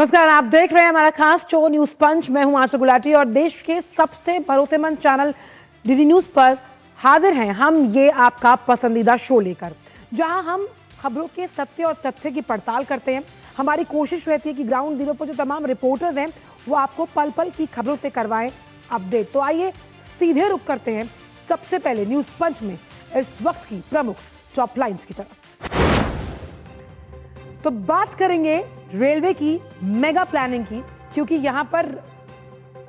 नमस्कार, आप देख रहे हैं हमारा खास शो न्यूज पंच। मैं हूं आशा गुलाटी और देश के सबसे भरोसेमंद चैनल डीडी न्यूज पर हाजिर हैं हम ये आपका पसंदीदा शो लेकर, जहां हम खबरों के सत्य और तथ्य की पड़ताल करते हैं। हमारी कोशिश रहती है कि ग्राउंड जीरो पर जो तमाम रिपोर्टर्स हैं वो आपको पल पल की खबरों से करवाएं अपडेट। तो आइए सीधे रुक करते हैं सबसे पहले न्यूज पंच में इस वक्त की प्रमुख टॉप लाइन्स की तरफ। तो बात करेंगे रेलवे की मेगा प्लानिंग की, क्योंकि यहां पर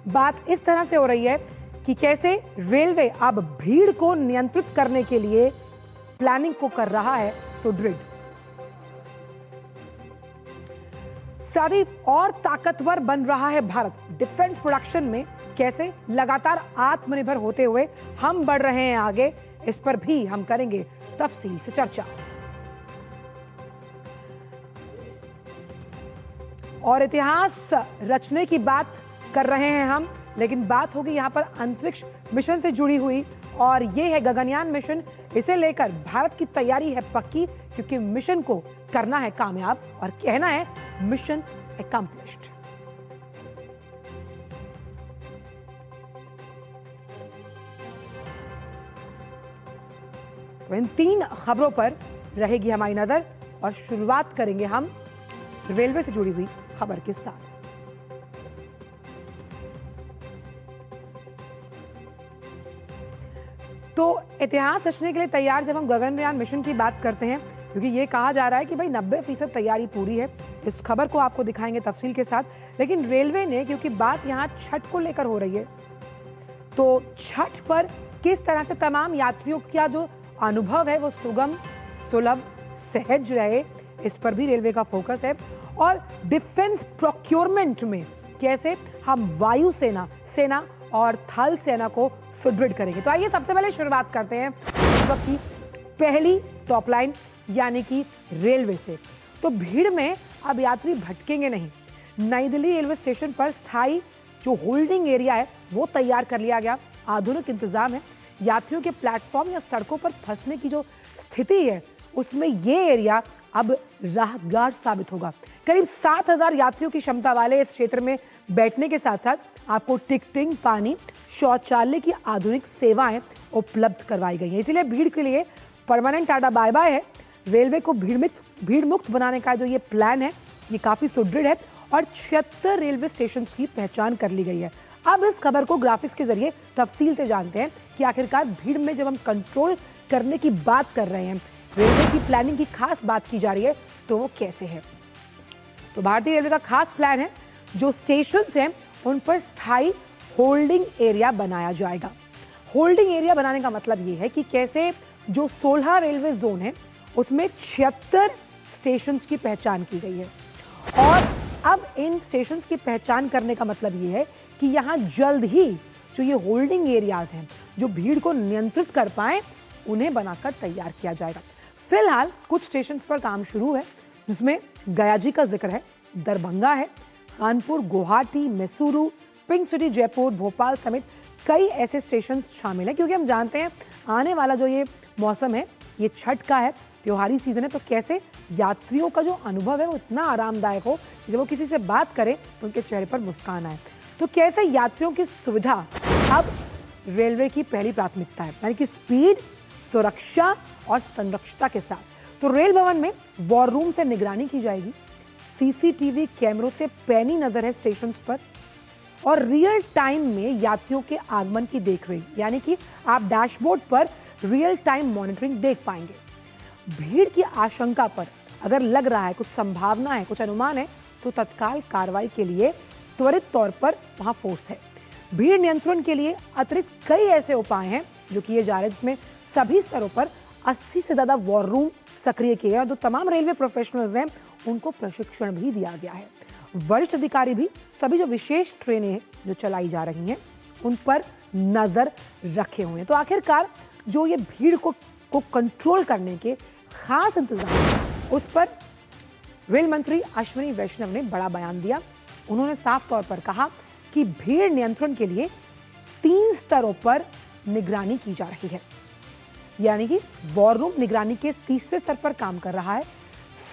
बात इस तरह से हो रही है कि कैसे रेलवे अब भीड़ को नियंत्रित करने के लिए प्लानिंग को कर रहा है सुदृढ़। सारी और ताकतवर बन रहा है भारत। डिफेंस प्रोडक्शन में कैसे लगातार आत्मनिर्भर होते हुए हम बढ़ रहे हैं आगे, इस पर भी हम करेंगे तफसील से चर्चा। और इतिहास रचने की बात कर रहे हैं हम, लेकिन बात होगी यहां पर अंतरिक्ष मिशन से जुड़ी हुई, और ये है गगनयान मिशन। इसे लेकर भारत की तैयारी है पक्की, क्योंकि मिशन को करना है कामयाब और कहना है मिशन अकम्प्लिश्ड। तो इन तीन खबरों पर रहेगी हमारी नजर, और शुरुआत करेंगे हम रेलवे से जुड़ी हुई खबर के साथ। तो इतिहास रचने के लिए तैयार जब हम गगनयान मिशन की बात करते हैं, क्योंकि ये कहा जा रहा है कि भाई 90% तैयारी पूरी है, इस खबर को आपको दिखाएंगे तफसील के साथ। लेकिन रेलवे ने, क्योंकि बात यहां छठ को लेकर हो रही है, तो छठ पर किस तरह से तमाम यात्रियों का जो अनुभव है वो सुगम, सुलभ, सहज रहे, इस पर भी रेलवे का फोकस है। और डिफेंस प्रोक्योरमेंट में कैसे हम वायुसेना, सेना और थल सेना को सुदृढ़ करेंगे। तो आइए सबसे पहले शुरुआत करते हैं इस वक्त की पहली टॉप लाइन, यानी कि रेलवे से। तो भीड़ में अब यात्री भटकेंगे नहीं। नई दिल्ली रेलवे स्टेशन पर स्थायी जो होल्डिंग एरिया है वो तैयार कर लिया गया। आधुनिक इंतजाम है। यात्रियों के प्लेटफॉर्म या सड़कों पर फंसने की जो स्थिति है उसमें ये एरिया अब राहतगार साबित होगा। करीब 7000 यात्रियों की क्षमता वाले इस क्षेत्र में बैठने के साथ साथ आपको टिकटिंग, पानी, शौचालय की आधुनिक सेवाएं उपलब्ध करवाई गई हैं। इसलिए भीड़ के लिए परमानेंट टाटा बाय बाय है। रेलवे को भीड़ मुक्त बनाने का जो ये प्लान है ये काफी सुदृढ़ है, और 76 रेलवे स्टेशन की पहचान कर ली गई है। अब इस खबर को ग्राफिक्स के जरिए तफसील से जानते हैं कि आखिरकार भीड़ में जब हम कंट्रोल करने की बात कर रहे हैं, रेलवे की प्लानिंग की खास बात की जा रही है, तो वो कैसे है। तो भारतीय रेलवे का खास प्लान है, जो स्टेशन हैं उन पर स्थायी होल्डिंग एरिया बनाया जाएगा। होल्डिंग एरिया बनाने का मतलब ये है कि कैसे जो 16 रेलवे जोन है उसमें 76 स्टेशन की पहचान की गई है, और अब इन स्टेशन की पहचान करने का मतलब ये है कि यहाँ जल्द ही जो ये होल्डिंग एरियाज हैं जो भीड़ को नियंत्रित कर पाए, उन्हें बनाकर तैयार किया जाएगा। फिलहाल कुछ स्टेशन पर काम शुरू है, जिसमें गया जी का जिक्र है, दरभंगा है, कानपुर, गुवाहाटी, मैसूरू, पिंक सिटी, जयपुर, भोपाल समेत कई ऐसे स्टेशन शामिल हैं। क्योंकि हम जानते हैं आने वाला जो ये मौसम है ये छठ का है, त्योहारी सीजन है, तो कैसे यात्रियों का जो अनुभव है वो इतना आरामदायक हो कि जब वो किसी से बात करें तो उनके चेहरे पर मुस्कान आए। तो कैसे यात्रियों की सुविधा अब रेलवे की पहली प्राथमिकता है, यानी कि स्पीड, सुरक्षा और संरक्षता के साथ। तो रेल भवन में वॉर रूम से निगरानी की जाएगी। सीसीटीवी कैमरों से पैनी नजर है स्टेशन पर, और रियल टाइम में यात्रियों के आगमन की देखरेख, यानी कि आप डैशबोर्ड पर रियल टाइम मॉनिटरिंग देख पाएंगे। भीड़ की आशंका पर अगर लग रहा है, कुछ संभावना है, कुछ अनुमान है, तो तत्काल कार्रवाई के लिए त्वरित तौर पर वहां फोर्स है। भीड़ नियंत्रण के लिए अतिरिक्त कई ऐसे उपाय हैं जो किए जा रहे हैं, जिसमें सभी स्तरों पर 80 से ज्यादा वॉर रूम सक्रिय किए हैं, और जो तमाम रेलवे प्रोफेशनल्स हैं उनको प्रशिक्षण भी दिया गया है। वरिष्ठ अधिकारी भी सभी जो विशेष ट्रेनें जो चलाई जा रही हैं उन पर नजर रखे हुए हैं। तो आखिरकार जो ये भीड़ को कंट्रोल करने के खास इंतजाम, उस पर रेल मंत्री अश्विनी वैष्णव ने बड़ा बयान दिया। उन्होंने साफ तौर पर कहा कि भीड़ नियंत्रण के लिए 3 स्तरों पर निगरानी की जा रही है, यानी कि वॉर रूम निगरानी के तीसरे स्तर पर काम कर रहा है।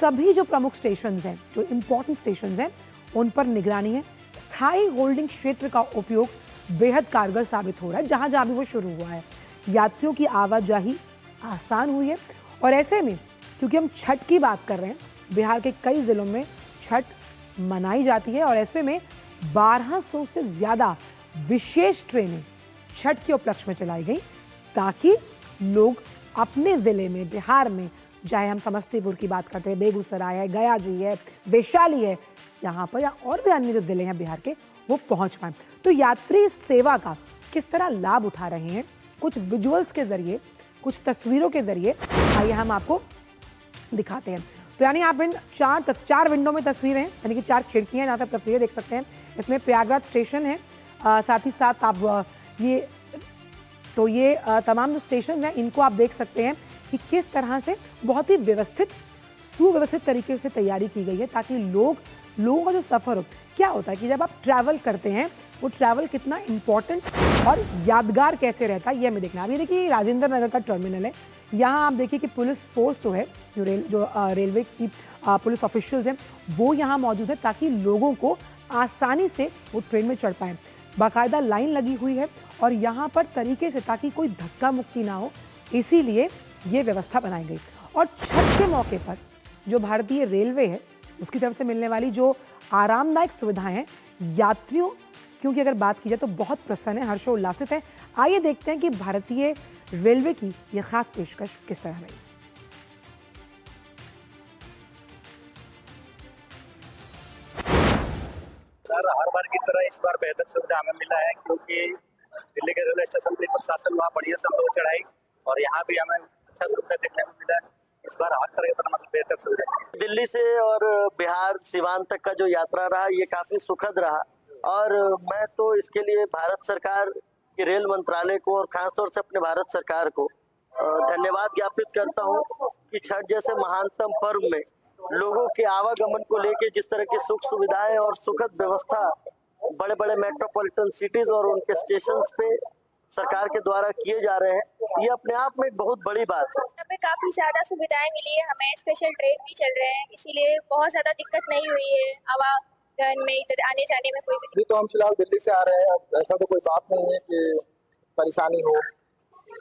सभी जो प्रमुख स्टेशन हैं, जो इंपॉर्टेंट स्टेशन हैं, उन पर निगरानी है। स्थायी होल्डिंग क्षेत्र का उपयोग बेहद कारगर साबित हो रहा है जहां जहां भी वो शुरू हुआ है। यात्रियों की आवाजाही आसान हुई है और ऐसे में क्योंकि हम छठ की बात कर रहे हैं, बिहार के कई जिलों में छठ मनाई जाती है और ऐसे में 1200 से ज्यादा विशेष ट्रेनें छठ के उपलक्ष्य में चलाई गई ताकि लोग अपने जिले में, बिहार में, चाहे हम समस्तीपुर की बात करते हैं, बेगूसराय है, गया जी है, वैशाली है, यहाँ पर या और भी अन्य जो जिले हैं बिहार के, वो पहुंच पाए। तो यात्री सेवा का किस तरह लाभ उठा रहे हैं, कुछ विजुअल्स के जरिए, कुछ तस्वीरों के जरिए आइए हम आपको दिखाते हैं। तो यानी आप इन चार विंडो में तस्वीरें हैं, यानी कि 4 खिड़कियां जहाँ तक तस्वीरें देख सकते हैं। इसमें प्रयागराज स्टेशन है, साथ ही साथ आप ये तमाम जो स्टेशन हैं इनको आप देख सकते हैं कि किस तरह से बहुत ही सुव्यवस्थित तरीके से तैयारी की गई है ताकि लोगों का जो सफ़र हो, क्या होता है कि जब आप ट्रैवल करते हैं वो ट्रैवल कितना इंपॉर्टेंट और यादगार कैसे रहता है, ये हमें देखना है। अब ये देखिए राजेंद्र नगर का टर्मिनल है, यहाँ आप देखिए कि पुलिस फोर्स जो है, जो रेलवे की पुलिस ऑफिशियल्स हैं वो यहाँ मौजूद है ताकि लोगों को आसानी से वो ट्रेन में चढ़ पाएँ। बाकायदा लाइन लगी हुई है और यहाँ पर तरीके से ताकि कोई धक्का मुक्की ना हो, इसीलिए ये व्यवस्था बनाई गई। और छठ के मौके पर जो भारतीय रेलवे है उसकी तरफ से मिलने वाली जो आरामदायक सुविधाएं हैं, यात्रियों क्योंकि अगर बात की जाए तो बहुत प्रसन्न है, हर्षोल्लासित है। आइए देखते हैं कि भारतीय रेलवे की यह खास पेशकश किस तरह रही। हर बार की तरह इस बार बेहतर सुविधा हमें मिला है क्योंकि दिल्ली के रेलवे स्टेशन पे प्रशासन वहाँ बढ़िया से हम लोग चढ़ाई और यहाँ भी हमें अच्छा सुविधा देखने को मिला है। इस बार हर तरह का मतलब बेहतर सुविधा। दिल्ली से और बिहार सीवान तक का जो यात्रा रहा ये काफी सुखद रहा और मैं तो इसके लिए भारत सरकार के रेल मंत्रालय को और खासतौर से अपने भारत सरकार को धन्यवाद ज्ञापित करता हूँ कि छठ जैसे महानतम पर्व में लोगों के आवागमन को लेके जिस तरह की सुख सुविधाएं और सुखद व्यवस्था बड़े बड़े मेट्रोपॉलिटन सिटीज और उनके स्टेशन पे सरकार के द्वारा किए जा रहे हैं, ये अपने आप में एक बहुत बड़ी बात है। यहाँ पे काफी ज्यादा सुविधाएं मिली है हमें, स्पेशल ट्रेन भी चल रहे हैं, इसीलिए बहुत ज्यादा दिक्कत नहीं हुई है आवागमन में, इधर आने जाने में कोई भी। अभी तो हम फिलहाल दिल्ली से आ रहे हैं, ऐसा तो कोई बात नहीं है कि परेशानी हो,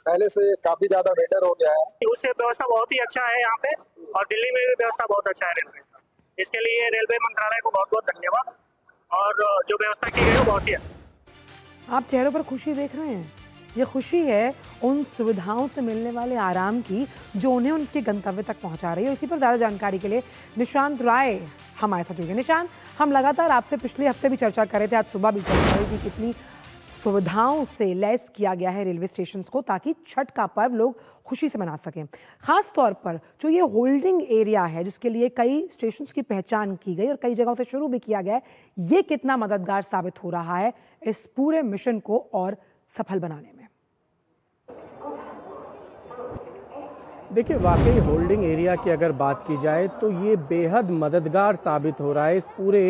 पहले से काफी ज्यादा बेटर हो गया है। उससे व्यवस्था बहुत ही अच्छा है यहाँ पे और दिल्ली में भी व्यवस्था बहुत अच्छा है रेलवे का। इसके लिए रेलवे मंत्रालय को बहुत बहुत धन्यवाद और जो व्यवस्था की गई है बहुत ही अच्छा। आप चेहरों पर खुशी देख रहे हैं, ये खुशी है उन सुविधाओं से मिलने वाले आराम की जो उन्हें उनके गंतव्य तक पहुंचा रही है। इसी पर ज़्यादा जानकारी के लिए निशांत राय हमारे साथ जुड़े। निशांत, हम लगातार आपसे पिछले हफ्ते भी चर्चा कर रहे थे, आज सुबह भी चर्चा हुई कि कितनी सुविधाओं से लैस किया गया है रेलवे स्टेशन को ताकि छठ का पर्व लोग खुशी से मना सकें। खास तौर पर जो ये होल्डिंग एरिया है जिसके लिए कई स्टेशन की पहचान की गई और कई जगहों से शुरू भी किया गया है, ये कितना मददगार साबित हो रहा है इस पूरे मिशन को और सफल बनाने में? देखिए, वाकई होल्डिंग एरिया की अगर बात की जाए तो ये बेहद मददगार साबित हो रहा है इस पूरे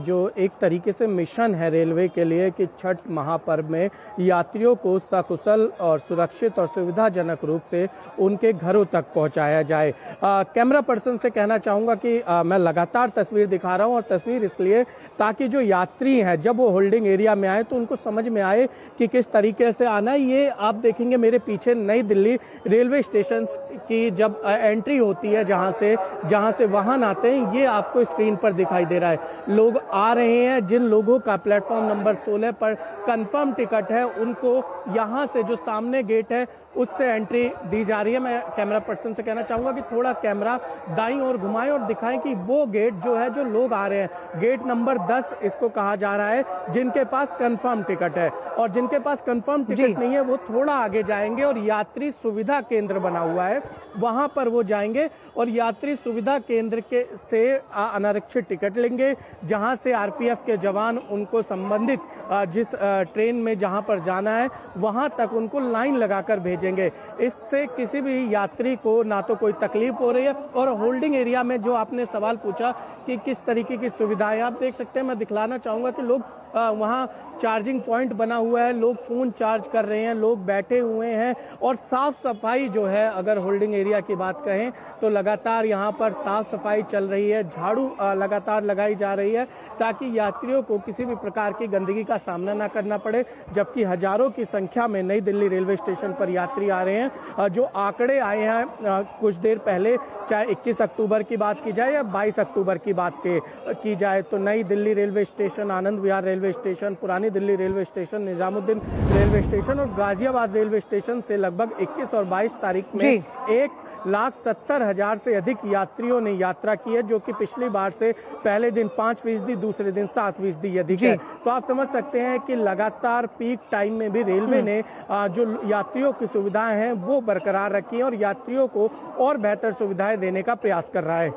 जो एक तरीके से मिशन है रेलवे के लिए कि छठ महापर्व में यात्रियों को सकुशल और सुरक्षित और सुविधाजनक रूप से उनके घरों तक पहुंचाया जाए। कैमरा पर्सन से कहना चाहूँगा कि मैं लगातार तस्वीर दिखा रहा हूँ और तस्वीर इसलिए ताकि जो यात्री हैं जब वो होल्डिंग एरिया में आए तो उनको समझ में आए कि किस तरीके से आना है। ये आप देखेंगे मेरे पीछे नई दिल्ली रेलवे स्टेशन की जब एंट्री होती है जहां से वाहन आते हैं, ये आपको स्क्रीन पर दिखाई दे रहा है। लोग आ रहे हैं, जिन लोगों का प्लेटफॉर्म नंबर 16 पर कंफर्म टिकट है उनको यहां से जो सामने गेट है उससे एंट्री दी जा रही है। मैं कैमरा पर्सन से कहना चाहूंगा कि थोड़ा कैमरा दाईं ओर घुमाएं और दिखाएं कि वो गेट जो है जो लोग आ रहे हैं, गेट नंबर 10 इसको कहा जा रहा है, जिनके पास कंफर्म टिकट है। और जिनके पास कंफर्म टिकट नहीं है वो थोड़ा आगे जाएंगे और यात्री सुविधा केंद्र बना हुआ है, वहां पर वो जाएंगे और यात्री सुविधा केंद्र के से अनारक्षित टिकट लेंगे, जहां से आरपीएफ के जवान उनको संबंधित जिस ट्रेन में जहां पर जाना है वहां तक उनको लाइन लगाकर भेजेंगे। इससे किसी भी यात्री को ना तो कोई तकलीफ हो रही है। और होल्डिंग एरिया में जो आपने सवाल पूछा कि किस तरीके की सुविधाएं, आप देख सकते हैं, मैं दिखलाना चाहूंगा कि लोग वहां चार्जिंग पॉइंट बना हुआ है, लोग फोन चार्ज कर रहे हैं, लोग बैठे हुए हैं और साफ सफाई जो है अगर होल्डिंग एरिया की बात कहें तो लगातार यहाँ पर साफ सफाई चल रही है, झाड़ू लगातार लगाई जा रही है ताकि यात्रियों को किसी भी प्रकार की गंदगी का सामना ना करना पड़े। जबकि हजारों की संख्या में नई दिल्ली रेलवे स्टेशन पर यात्री आ रहे हैं। जो आंकड़े आए हैं कुछ देर पहले, चाहे 21 अक्टूबर की बात की जाए या 22 अक्टूबर की बात की जाए, तो नई Delhi railway station, Anand Vihar railway station, पुरानी Delhi railway station, Nizamuddin railway station और गाजियाबाद रेलवे स्टेशन से लगभग 21 और 22 तारीख में 1,70,000 से अधिक यात्रियों ने यात्रा की है, जो कि पिछली बार से पहले दिन 5%, दूसरे दिन 7% अधिक है। तो आप समझ सकते हैं कि लगातार पीक टाइम में भी रेलवे ने जो यात्रियों की सुविधाएं हैं वो बरकरार रखी है और यात्रियों को और बेहतर सुविधाएं देने का प्रयास कर रहा है।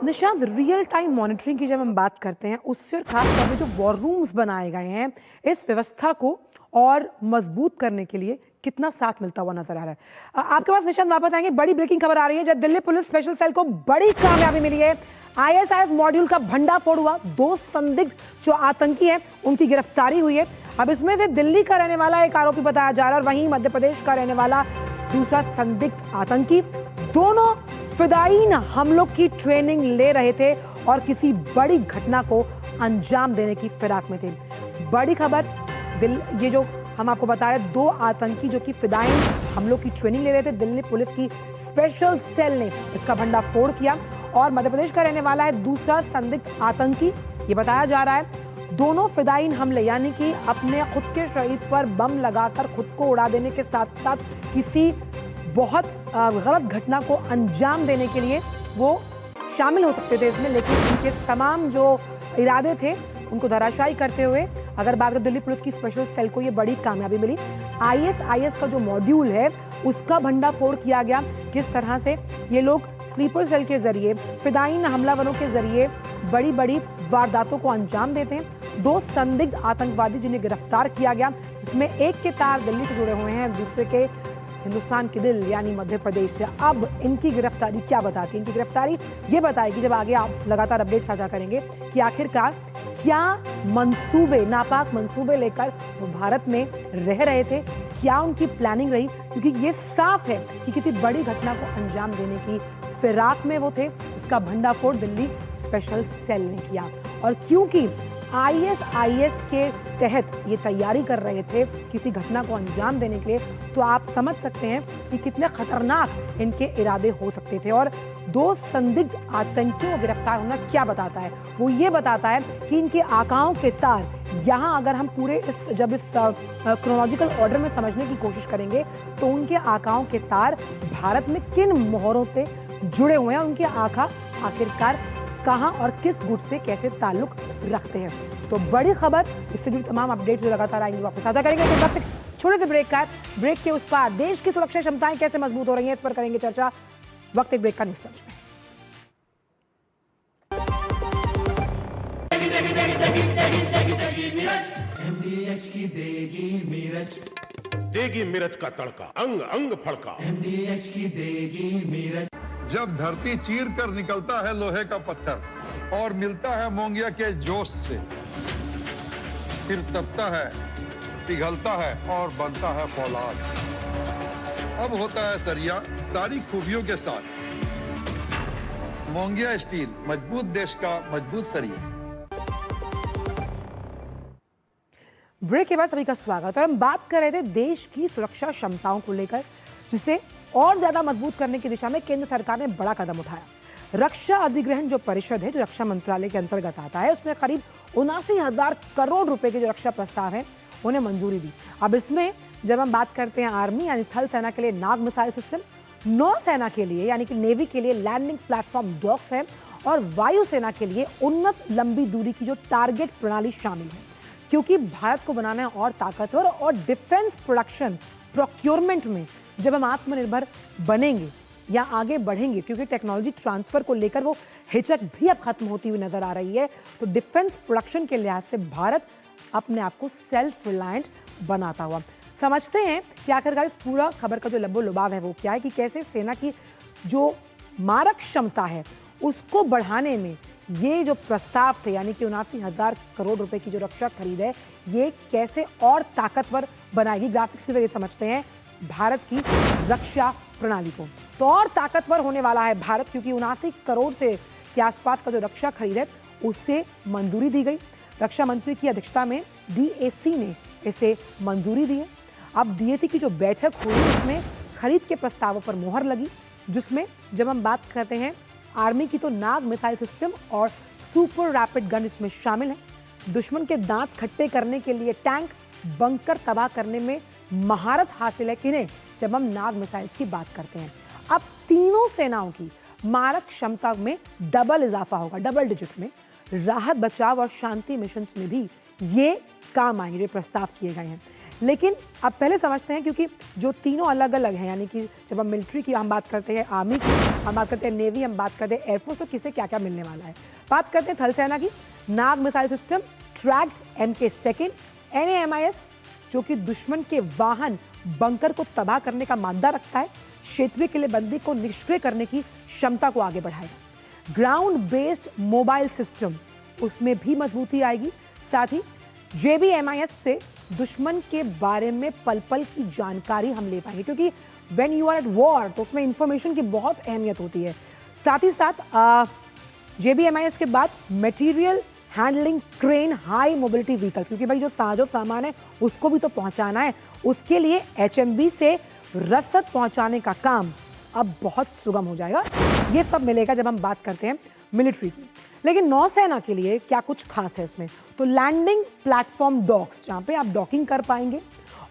निशांत, रियल टाइम मॉनिटरिंग की जब हम बात करते हैं उससे, और खासतौर पर जो वॉर रूम्स बनाए गए हैं, इस व्यवस्था को और मजबूत करने के लिए कितना साथ मिलता हुआ नजर आ रहा है। आपके पास निशांत वापस आएंगे। बड़ी ब्रेकिंग खबर आ रही है, जब दिल्ली पुलिस स्पेशल सेल को बड़ी कामयाबी मिली है। ISIS मॉड्यूल का भंडाफोड़ हुआ, 2 संदिग्ध जो आतंकी हैं उनकी गिरफ्तारी हुई है। अब इसमें से दिल्ली का रहने वाला एक आरोपी बताया जा रहा है और वहीं मध्य प्रदेश का रहने वाला दूसरा संदिग्ध आतंकी। दोनों फिदायीन हमलों की ट्रेनिंग ले रहे थे और किसी बड़ी घटना को अंजाम देने की फिराक में थे। बड़ी खबर, ये जो हम आपको बता रहे हैं, 2 आतंकी जो कि फिदायीन हमलों की ट्रेनिंग ले रहे थे, दिल्ली पुलिस की स्पेशल सेल ने इसका भंडाफोड़ किया और मध्य प्रदेश का रहने वाला है दूसरा संदिग्ध आतंकी। ये बताया जा रहा है दोनों फिदायीन हमले, यानी कि अपने खुद के शरीर पर बम लगाकर खुद को उड़ा देने के साथ साथ किसी बहुत गलत घटना को अंजाम देने के लिए वो शामिल हो सकते थे इसमें, लेकिन उनके तमाम जो इरादे थे उनको धराशायी करते हुए अगर बात करें दिल्ली पुलिस की स्पेशल सेल को ये बड़ी कामयाबी मिली। ISIS का जो मॉड्यूल है उसका भंडाफोड़ किया गया। किस तरह से ये लोग स्लीपर सेल के जरिए, फिदायीन हमलावरों के जरिए बड़ी बड़ी वारदातों को अंजाम देते हैं। 2 संदिग्ध आतंकवादी जिन्हें गिरफ्तार किया गया, जिसमें एक के तार दिल्ली से जुड़े हुए हैं, दूसरे के हिंदुस्तान की दिल यानी मध्य प्रदेश से। अब इनकी गिरफ्तारी क्या बताती है? इनकी गिरफ्तारी ये बताएगी, जब आगे आप लगातार अपडेट साझा करेंगे, कि आखिरकार क्या मंसूबे, नापाक मंसूबे लेकर वो भारत में रह रहे थे, क्या उनकी प्लानिंग रही, क्योंकि ये साफ है कि किसी बड़ी घटना को अंजाम देने की फिराक में वो थे। इसका भंडाफोड़ दिल्ली स्पेशल सेल ने किया और क्योंकि ISIS के तहत ये तैयारी कर रहे थे किसी घटना को अंजाम देने के लिए, तो आप समझ सकते हैं कि कितने खतरनाक इनके इरादे हो सकते थे। और 2 संदिग्ध आतंकियों को गिरफ्तार होना क्या बताता है? वो ये बताता है कि इनके आकाओं के तार, यहाँ अगर हम पूरे इस क्रोनोलॉजिकल ऑर्डर में समझने की कोशिश करेंगे तो उनके आकाओं के तार भारत में किन मोहरों से जुड़े हुए हैं, उनके आका आखिरकार कहां और किस गुट से कैसे ताल्लुक रखते हैं। तो बड़ी खबर, इससे जुड़ी तमाम अपडेट्स जो लगातार आएंगे वापस साझा करेंगे। तो वक्त छोटे से ब्रेक का है, ब्रेक के उस पार देश की सुरक्षा क्षमताएं कैसे मजबूत हो रही हैं, इस पर करेंगे चर्चा। वक्त एक ब्रेक का, न्यूज़ में। देगी मिर्च का तड़का, अंग अंग फड़का। MDH की देगी मिर्च। जब धरती चीर कर निकलता है लोहे का पत्थर और मिलता है मोंगिया के जोश से, फिर तपता है, पिघलता है और बनता है फौलाद। अब होता है सरिया सारी खूबियों के साथ। मोंगिया स्टील, मजबूत देश का मजबूत सरिया। ब्रेक के बाद सभी का स्वागत। और हम बात कर रहे थे देश की सुरक्षा क्षमताओं को लेकर, जिसे और ज्यादा मजबूत करने की दिशा में केंद्र सरकार ने बड़ा कदम उठाया। रक्षा अधिग्रहण जो परिषद है, जो रक्षा मंत्रालय के अंतर्गत आता है, उसने करीब 79,000 करोड़ रुपए के जो रक्षा प्रस्ताव है उन्हें मंजूरी दी। अब इसमें जब हम बात करते हैं आर्मी यानी थल सेना के लिए नाग मिसाइल सिस्टम, नौसेना के लिए यानी कि नेवी के लिए लैंडिंग प्लेटफॉर्म डॉक्स है, और वायुसेना के लिए उन्नत लंबी दूरी की जो टारगेट प्रणाली शामिल है। क्योंकि भारत को बनाना है और ताकतवर, और डिफेंस प्रोडक्शन प्रोक्योरमेंट में जब हम आत्मनिर्भर बनेंगे या आगे बढ़ेंगे, क्योंकि टेक्नोलॉजी ट्रांसफर को लेकर वो हिचक भी अब खत्म होती हुई नजर आ रही है, तो डिफेंस प्रोडक्शन के लिहाज से भारत अपने आप को सेल्फ रिलायंट बनाता हुआ। समझते हैं कि आखिरकार इस पूरा खबर का जो लब्बो लुभाव है वो क्या है, कि कैसे सेना की जो मारक क्षमता है उसको बढ़ाने में ये जो प्रस्ताव थे, यानी कि 79,000 करोड़ रुपए की जो रक्षा खरीद है, ये कैसे और ताकतवर बनाएगी। ग्राफिक्स की जरिए समझते हैं भारत की रक्षा प्रणाली को। तो और ताकतवर होने वाला है भारत, क्योंकि 79 करोड़ से के आसपास का जो रक्षा खरीद है उससे मंजूरी दी गई। रक्षा मंत्री की अध्यक्षता में DAC ने इसे मंजूरी दी है। अब DAC की जो बैठक हुई उसमें खरीद के प्रस्तावों पर मोहर लगी, जिसमें जब हम बात करते हैं आर्मी की तो नाग मिसाइल सिस्टम और सुपर रैपिड गन इसमें शामिल है। दुश्मन के दांत खट्टे करने के लिए टैंक, बंकर तबाह करने में महारत हासिल है किन्हें, जब हम नाग मिसाइल की बात करते हैं। अब तीनों सेनाओं की मारक क्षमता में डबल इजाफा होगा, डबल डिजिट में। राहत, बचाव और शांति मिशन में भी ये काम आएंगे, जो प्रस्ताव किए गए हैं। लेकिन अब पहले समझते हैं, क्योंकि जो तीनों अलग अलग हैं, यानी कि जब हम मिलिट्री की हम बात करते हैं, आर्मी की हम बात करते हैं, नेवी हम बात करते हैं, एयरफोर्स, तो किसे क्या क्या मिलने वाला है। बात करते हैं थल सेना की। Nag missile system, tracked MK2, NAMIS जो कि दुश्मन के वाहन, बंकर को तबाह करने का मादा रखता है, क्षेत्रीय किलेबंदी को निष्क्रिय करने की क्षमता को आगे बढ़ाएगा। ग्राउंड बेस्ड मोबाइल सिस्टम, उसमें भी मजबूती आएगी। साथ ही JBMIS से दुश्मन के बारे में पल पल की जानकारी हम ले पाएंगे, क्योंकि when you are at war तो उसमें इंफॉर्मेशन की बहुत अहमियत होती है। साथ ही साथ JBMIS के बाद material handling crane high mobility vehicle, क्योंकि भाई जो साजो सामान है उसको भी तो पहुंचाना है, उसके लिए HMB से रसद पहुंचाने का काम अब बहुत सुगम हो जाएगा। ये सब मिलेगा जब हम बात करते हैं मिलिट्री की। लेकिन नौसेना के लिए क्या कुछ खास है इसमें, तो लैंडिंग प्लेटफॉर्म डॉक्स, जहाँ पे आप डॉकिंग कर पाएंगे।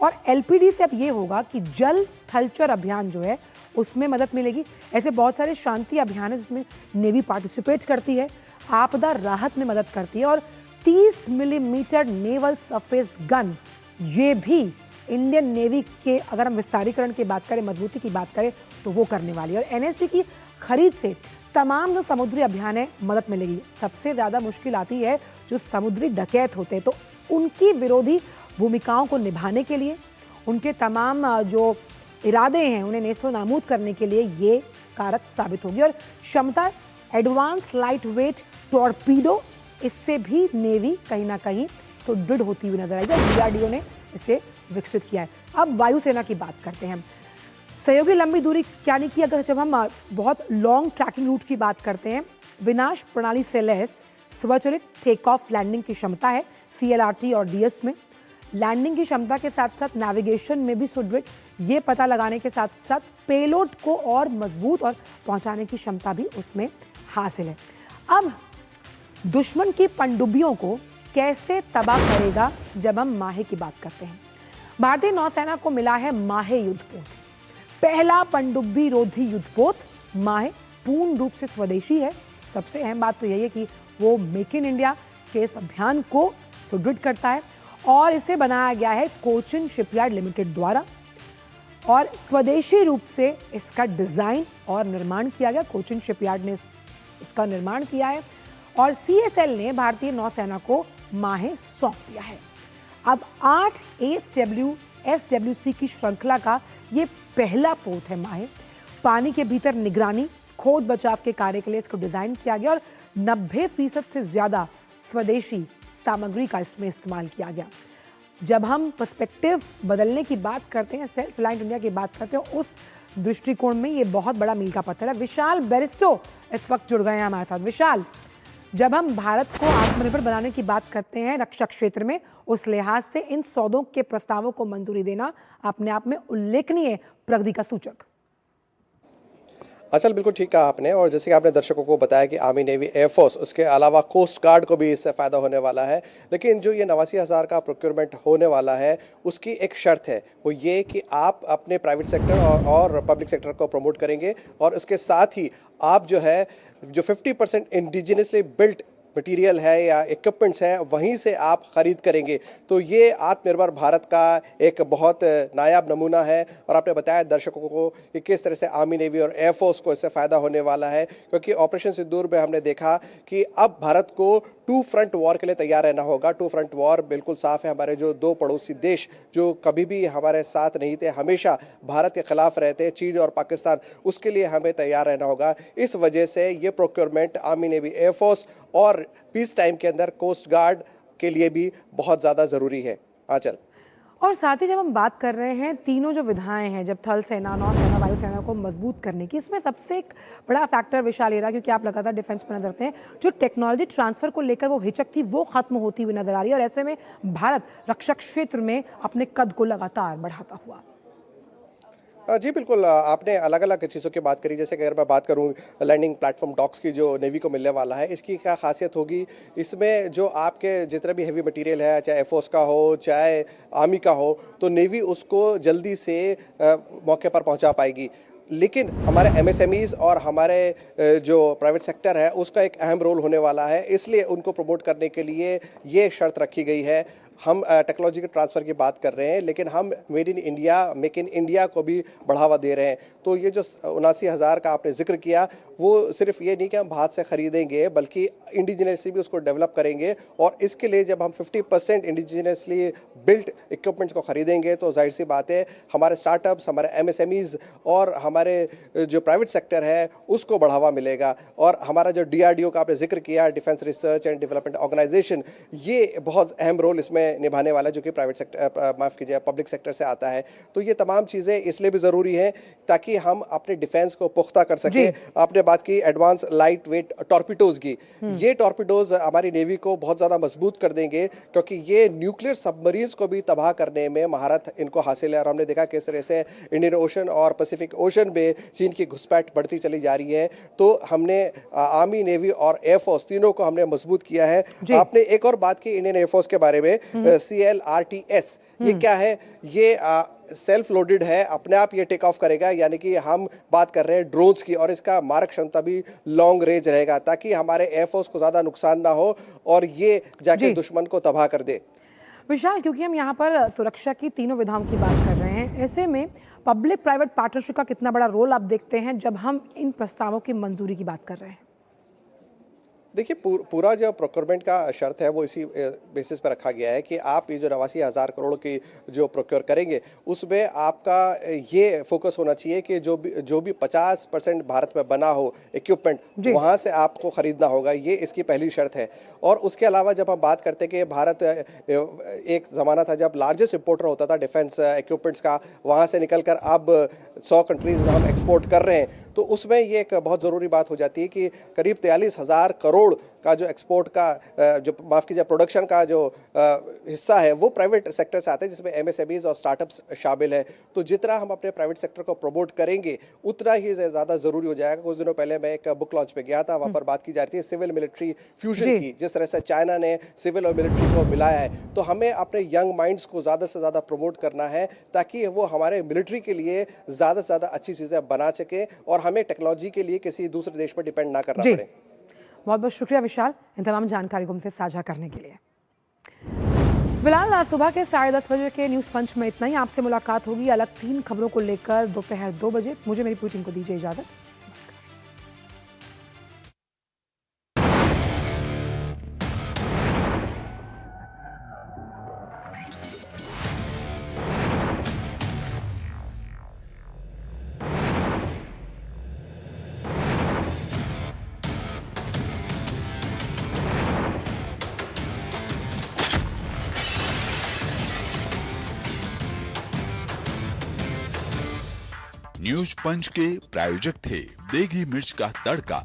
और LPD से अब ये होगा कि जल थलचर अभियान जो है उसमें मदद मिलेगी। ऐसे बहुत सारे शांति अभियान है जिसमें नेवी पार्टिसिपेट करती है, आपदा राहत में मदद करती है। और 30 मिलीमीटर नेवल सरफेस गन, ये भी इंडियन नेवी के अगर हम विस्तारीकरण की बात करें, मजबूती की बात करें, तो वो करने वाली है। और NSC की खरीद से तमाम जो समुद्री अभियान है मदद मिलेगी। सबसे ज़्यादा मुश्किल आती है जो समुद्री डकैत होते हैं, तो उनकी विरोधी भूमिकाओं को निभाने के लिए, उनके तमाम जो इरादे हैं उन्हें नेस्तो नाबूद करने के लिए ये कारक साबित होगी। और क्षमता, एडवांस लाइट वेट टॉर्पीडो, इससे भी नेवी कहीं ना कहीं तो दृढ़ होती हुई नजर आएगी। DRDO ने इसे विकसित किया है। अब वायुसेना की बात करते हैं। सहयोगी लंबी दूरी, यानी कि अगर जब हम बहुत लॉन्ग ट्रैकिंग रूट की बात करते हैं, विनाश प्रणाली से लैस स्वचालित टेक ऑफ लैंडिंग की क्षमता है CLRT और DS में। लैंडिंग की क्षमता के साथ साथ नेविगेशन में भी सुदृढ़, ये पता लगाने के साथ साथ पेलोड को और मजबूत और पहुंचाने की क्षमता भी उसमें हासिल है। अब दुश्मन की पनडुब्बियों को कैसे तबाह करेगा, जब हम माहे की बात करते हैं। भारतीय नौसेना को मिला है माहे युद्धपोत, पहला पनडुब्बी रोधी युद्धपोत। माहे पूर्ण रूप से स्वदेशी है। सबसे अहम बात तो यही है कि वो मेक इन इंडिया के इस अभियान को सुदृढ़ करता है, और इसे बनाया गया है कोचिन शिपयार्ड लिमिटेड द्वारा, और स्वदेशी रूप से इसका डिजाइन और निर्माण किया गया। कोचिन शिपयार्ड ने इसका निर्माण किया है और CSL ने भारतीय नौसेना को माहे सौंप दिया है। अब 8 SWC की श्रृंखला का ये पहला पोत है माहे। पानी के भीतर निगरानी, खोज बचाव के कार्य के लिए इसको डिजाइन किया गया और 90% से ज्यादा स्वदेशी सामग्री का इसमें इस्तेमाल किया गया। जब हम पर्सपेक्टिव बदलने की बात करते हैं, सेल्फ रिलायंट इंडिया की बात करते हैं, उस दृष्टिकोण में ये बहुत बड़ा मील का पत्थर है। विशाल बेरिस्टो इस वक्त जुड़ गए हैं हमारे साथ। विशाल, जब हम भारत को आत्मनिर्भर बनाने की बात करते हैं रक्षा क्षेत्र में, उस लिहाज से इन सौदों के प्रस्तावों को मंजूरी देना अपने आप में उल्लेखनीय प्रगति का सूचक। असल बिल्कुल ठीक कहा आपने, और जैसे कि आपने दर्शकों को बताया कि आर्मी, नेवी, एयरफोर्स, उसके अलावा कोस्ट गार्ड को भी इससे फ़ायदा होने वाला है। लेकिन जो ये 89,000 का प्रोक्योरमेंट होने वाला है, उसकी एक शर्त है, वो ये कि आप अपने प्राइवेट सेक्टर और पब्लिक सेक्टर को प्रमोट करेंगे, और उसके साथ ही आप जो है जो 50% इंडिजिनसली बिल्ट मटेरियल है या इक्विपमेंट्स हैं वहीं से आप ख़रीद करेंगे। तो ये आत्मनिर्भर भारत का एक बहुत नायाब नमूना है। और आपने बताया दर्शकों को कि किस तरह से आर्मी, नेवी और एयरफोर्स को इससे फ़ायदा होने वाला है, क्योंकि ऑपरेशन सिंदूर में हमने देखा कि अब भारत को 2 फ्रंट वॉर के लिए तैयार रहना होगा। 2 फ्रंट वॉर बिल्कुल साफ है। हमारे जो 2 पड़ोसी देश जो कभी भी हमारे साथ नहीं थे, हमेशा भारत के खिलाफ रहते, चीन और पाकिस्तान, उसके लिए हमें तैयार रहना होगा। इस वजह से ये प्रोक्योरमेंट आर्मी, नेवी, एयरफोर्स और पीस टाइम के अंदर कोस्ट गार्ड के लिए भी बहुत ज़्यादा ज़रूरी है। आंचल। और साथ ही जब हम बात कर रहे हैं तीनों जो विधाएं हैं, जब थल सेना, नौसेना, वायुसेना को मजबूत करने की, इसमें सबसे एक बड़ा फैक्टर विशाल ये रहा, क्योंकि आप लगातार डिफेंस पर नजर रखते हैं, जो टेक्नोलॉजी ट्रांसफर को लेकर वो हिचक थी वो खत्म होती हुई नजर आ रही है और ऐसे में भारत रक्षा क्षेत्र में अपने कद को लगातार बढ़ाता हुआ। जी बिल्कुल, आपने अलग अलग चीज़ों की बात करी। जैसे कि अगर मैं बात करूं लैंडिंग प्लेटफॉर्म डॉक्स की जो नेवी को मिलने वाला है, इसकी क्या खासियत होगी, इसमें जो आपके जितने भी हेवी मटेरियल है, चाहे एयरफोर्स का हो चाहे आर्मी का हो, तो नेवी उसको जल्दी से मौके पर पहुंचा पाएगी। लेकिन हमारे एमएसएमईज और हमारे जो प्राइवेट सेक्टर है उसका एक अहम रोल होने वाला है, इसलिए उनको प्रमोट करने के लिए ये शर्त रखी गई है। हम टेक्नोलॉजी के ट्रांसफ़र की बात कर रहे हैं, लेकिन हम made in India, make in India को भी बढ़ावा दे रहे हैं। तो ये जो 79,000 का आपने जिक्र किया, वो सिर्फ ये नहीं कि हम बाहर से ख़रीदेंगे, बल्कि इंडिजिनसली भी उसको डेवलप करेंगे। और इसके लिए जब हम 50% इंडिजिनसली बिल्ट इक्विपमेंट्स को ख़रीदेंगे, तो जाहिर सी बात है हमारे स्टार्टअप्स, हमारे एमएसएमईज और हमारे जो प्राइवेट सेक्टर है उसको बढ़ावा मिलेगा। और हमारा जो DRDO का आपने जिक्र किया, defence research and development organisation, ये बहुत अहम रोल इसमें निभाने वाला, जो कि प्राइवेट सेक्टर, माफ़ कीजिए, पब्लिक सेक्टर से आता है। तो ये तमाम चीज़ें इसलिए भी ज़रूरी हैं ताकि हम अपने डिफेंस को पुख्ता कर सकें। आपने बात की एडवांस लाइट वेट टॉर्पिडोज की, ये टॉर्पिडोज हमारी नेवी को बहुत ज़्यादा मजबूत कर देंगे, क्योंकि ये न्यूक्लियर सबमरीन्स को भी तबाह करने में महारत इनको हासिल है। और हमने देखा किस तरह से इंडियन ओशन और पैसिफिक ओशन में चीन की घुसपैठ बढ़ती चली जा रही है। तो हमने आर्मी, नेवी और एयरफोर्स तीनों को हमने मजबूत किया है। आपने एक और बात की इंडियन एयरफोर्स के बारे में, CLRTS, ये क्या है? ये सेल्फ लोडेड है, अपने आप ये टेक ऑफ करेगा, यानी कि हम बात कर रहे हैं ड्रोन्स की, और इसका मारक क्षमता भी लॉन्ग रेंज रहेगा, ताकि हमारे एयरफोर्स को ज़्यादा नुकसान ना हो और ये जाके दुश्मन को तबाह कर दे। विशाल, क्योंकि हम यहाँ पर सुरक्षा की तीनों विधाओं की बात कर रहे हैं, ऐसे में पब्लिक प्राइवेट पार्टनरशिप का कितना बड़ा रोल आप देखते हैं जब हम इन प्रस्तावों की मंजूरी की बात कर रहे हैं? देखिए, पूरा जो प्रोक्योरमेंट का शर्त है वो इसी बेसिस पर रखा गया है कि आप ये जो 89,000 करोड़ की जो प्रोक्योर करेंगे, उसमें आपका ये फोकस होना चाहिए कि जो भी 50% भारत में बना हो इक्विपमेंट, वहाँ से आपको ख़रीदना होगा। ये इसकी पहली शर्त है। और उसके अलावा जब हम बात करते हैं कि भारत एक ज़माना था जब लार्जेस्ट इंपोर्टर होता था डिफेंस इक्विपमेंट्स का, वहाँ से निकल कर अब 100 कंट्रीज़ में हम एक्सपोर्ट कर रहे हैं, तो उसमें ये एक बहुत ज़रूरी बात हो जाती है कि करीब 43,000 करोड़ का जो एक्सपोर्ट का जो माफ़ कीजिए प्रोडक्शन का जो हिस्सा है वो प्राइवेट सेक्टर से आता है, जिसमें एमएसएमईज और स्टार्टअप्स शामिल है। तो जितना हम अपने प्राइवेट सेक्टर को प्रमोट करेंगे उतना ही ज़्यादा ज़रूरी हो जाएगा। कुछ दिनों पहले मैं एक बुक लॉन्च पे गया था, वहाँ पर बात की जा रही थी सिविल मिलिट्री फ्यूजन की, जिस तरह से चाइना ने सिविल और मिलिट्री को मिलाया है। तो हमें अपने यंग माइंड्स को ज़्यादा से ज़्यादा प्रमोट करना है ताकि वो हमारे मिलिट्री के लिए ज़्यादा से ज़्यादा अच्छी चीज़ें बना सके और हमें टेक्नोलॉजी के लिए किसी दूसरे देश पर डिपेंड ना करना पड़े। बहुत बहुत शुक्रिया विशाल, इन तमाम जानकारी को हमसे साझा करने के लिए। फिलहाल आज सुबह के 10:30 बजे के न्यूज़ पंच में इतना ही। आपसे मुलाकात होगी अलग 3 खबरों को लेकर दोपहर 2 बजे। मुझे मेरी पूरी टीम को दीजिए इजाजत। न्यूज पंच के प्रायोजक थे देगी मिर्च का तड़का,